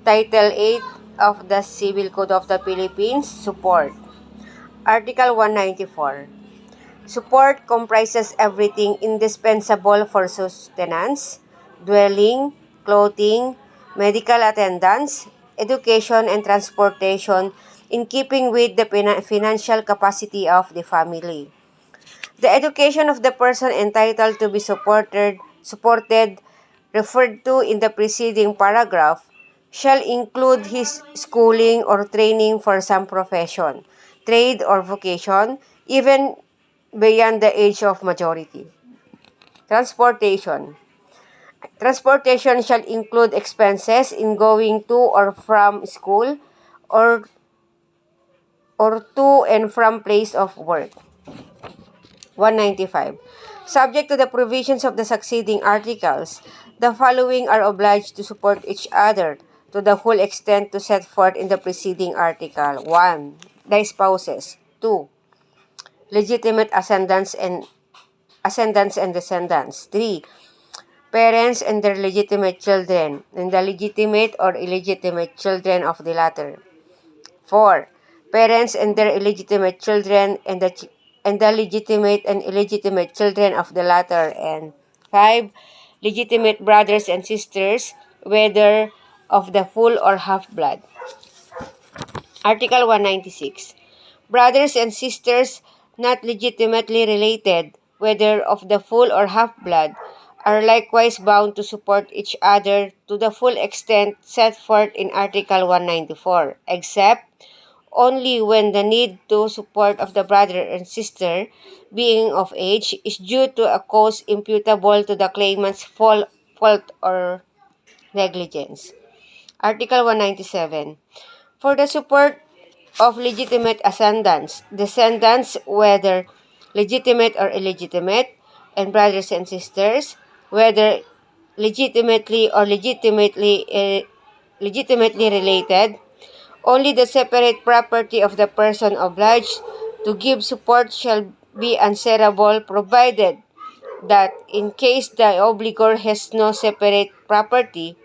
Title 8 of the Civil Code of the Philippines, Support. Article 194. Support comprises everything indispensable for sustenance, dwelling, clothing, medical attendance, education, and transportation in keeping with the financial capacity of the family. The education of the person entitled to be supported referred to in the preceding paragraph shall include his schooling or training for some profession, trade or vocation, even beyond the age of majority. Transportation. Transportation shall include expenses in going to or from school or to and from place of work. 195. Subject to the provisions of the succeeding articles, the following are obliged to support each other to the full extent to set forth in the preceding article. 1. The spouses. 2. Legitimate ascendants and descendants. 3. Parents and their legitimate children, and the legitimate or illegitimate children of the latter. 4. Parents and their illegitimate children and the legitimate and illegitimate children of the latter. And 5. Legitimate brothers and sisters, whether of the full or half-blood. Article 196. Brothers and sisters not legitimately related, whether of the full or half-blood, are likewise bound to support each other to the full extent set forth in Article 194, except only when the need to support of the brother and sister, being of age, is due to a cause imputable to the claimant's fault or negligence. Article 197. For the support of legitimate ascendants, descendants, whether legitimate or illegitimate, and brothers and sisters, whether legitimately or legitimately related, only the separate property of the person obliged to give support shall be answerable, provided that in case the obligor has no separate property,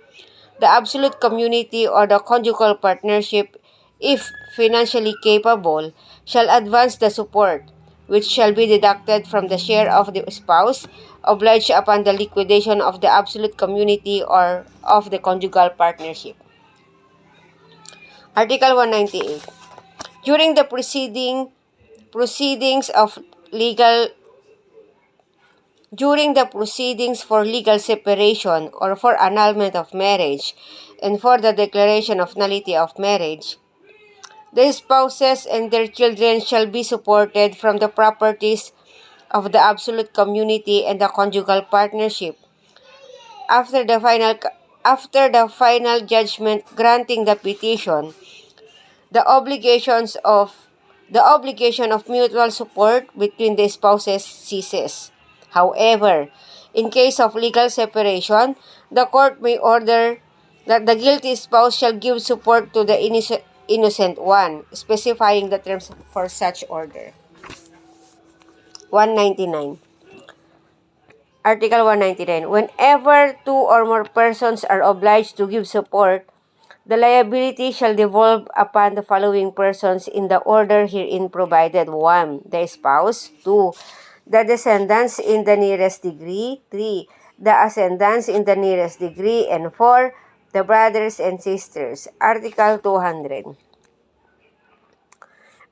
the absolute community or the conjugal partnership, if financially capable, shall advance the support, which shall be deducted from the share of the spouse obliged upon the liquidation of the absolute community or of the conjugal partnership. Article 198. During the proceedings for legal separation or for annulment of marriage and for the declaration of nullity of marriage, the spouses and their children shall be supported from the properties of the absolute community and the conjugal partnership. After the final judgment granting the petition, the obligation of mutual support between the spouses ceases. However, in case of legal separation, the court may order that the guilty spouse shall give support to the innocent one, specifying the terms for such order. 199. Article 199. Whenever two or more persons are obliged to give support, the liability shall devolve upon the following persons in the order herein provided. 1. The spouse. 2. The descendants in the nearest degree. 3. The ascendants in the nearest degree. And 4. The brothers and sisters. Article 200.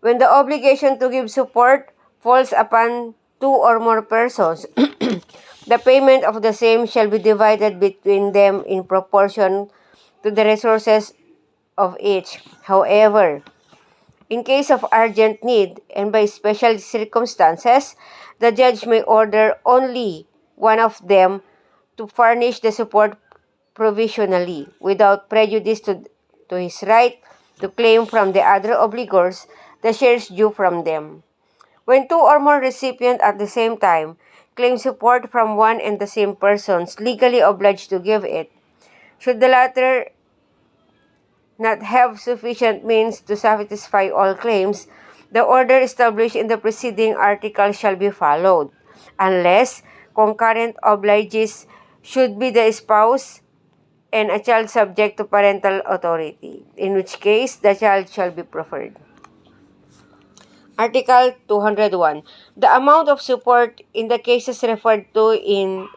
When the obligation to give support falls upon two or more persons, the payment of the same shall be divided between them in proportion to the resources of each. However, in case of urgent need and by special circumstances, the judge may order only one of them to furnish the support provisionally, without prejudice to his right to claim from the other obligors the shares due from them. When two or more recipients at the same time claim support from one and the same persons legally obliged to give it, should the latter not have sufficient means to satisfy all claims, the order established in the preceding article shall be followed, unless concurrent obliges should be the spouse and a child subject to parental authority, in which case the child shall be preferred. Article 201. The amount of support in the cases referred to in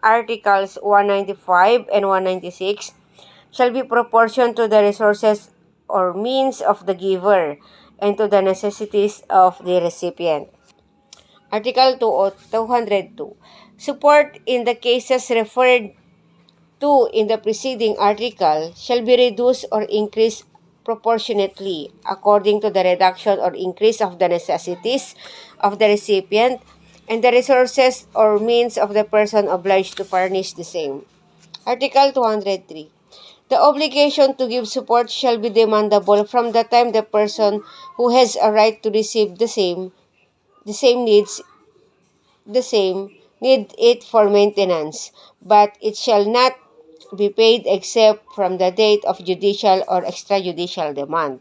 Articles 195 and 196 shall be proportioned to the resources or means of the giver and to the necessities of the recipient. Article 202. Support in the cases referred to in the preceding article shall be reduced or increased proportionately according to the reduction or increase of the necessities of the recipient and the resources or means of the person obliged to furnish the same. Article 203. The obligation to give support shall be demandable from the time the person who has a right to receive the same need it for maintenance, but it shall not be paid except from the date of judicial or extrajudicial demand.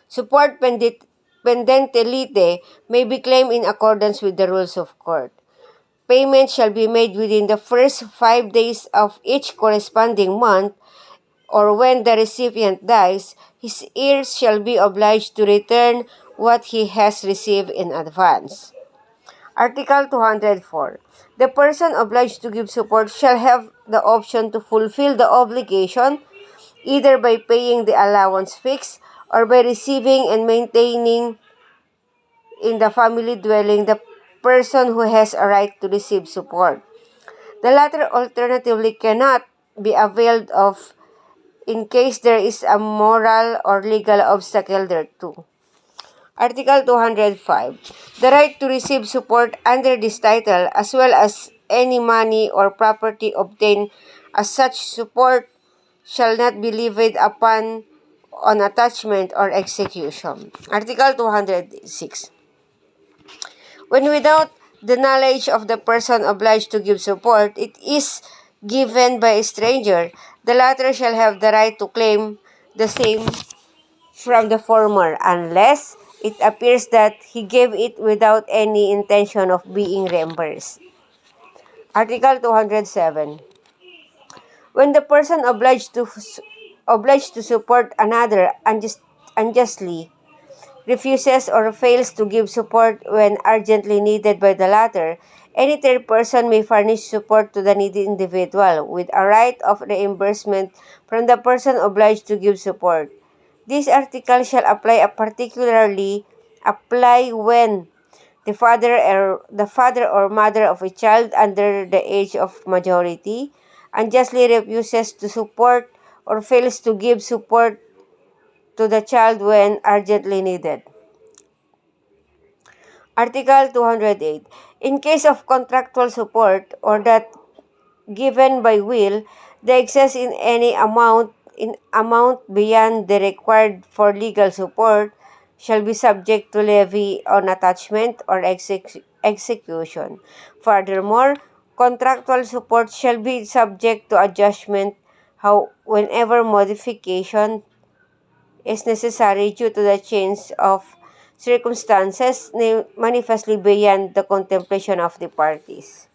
Support pendente lite may be claimed in accordance with the rules of court. Payment shall be made within the first 5 days of each corresponding month, or when the recipient dies, his heirs shall be obliged to return what he has received in advance. Article 204. The person obliged to give support shall have the option to fulfill the obligation either by paying the allowance fixed or by receiving and maintaining in the family dwelling the person who has a right to receive support. The latter alternatively cannot be availed of in case there is a moral or legal obstacle thereto. Article 205. The right to receive support under this title, as well as any money or property obtained as such support, shall not be levied upon on attachment or execution. Article 206. When without the knowledge of the person obliged to give support, it is given by a stranger, the latter shall have the right to claim the same from the former, unless it appears that he gave it without any intention of being reimbursed. Article 207. When the person obliged to support another unjustly refuses or fails to give support when urgently needed by the latter, any third person may furnish support to the needy individual with a right of reimbursement from the person obliged to give support. This article shall particularly apply when the father or mother of a child under the age of majority unjustly refuses to support or fails to give support to the child when urgently needed. Article 208. In case of contractual support or that given by will, the excess in amount beyond the required for legal support shall be subject to levy on attachment or execution. Furthermore, contractual support shall be subject to adjustment whenever modification is necessary due to the change of circumstances manifestly beyond the contemplation of the parties.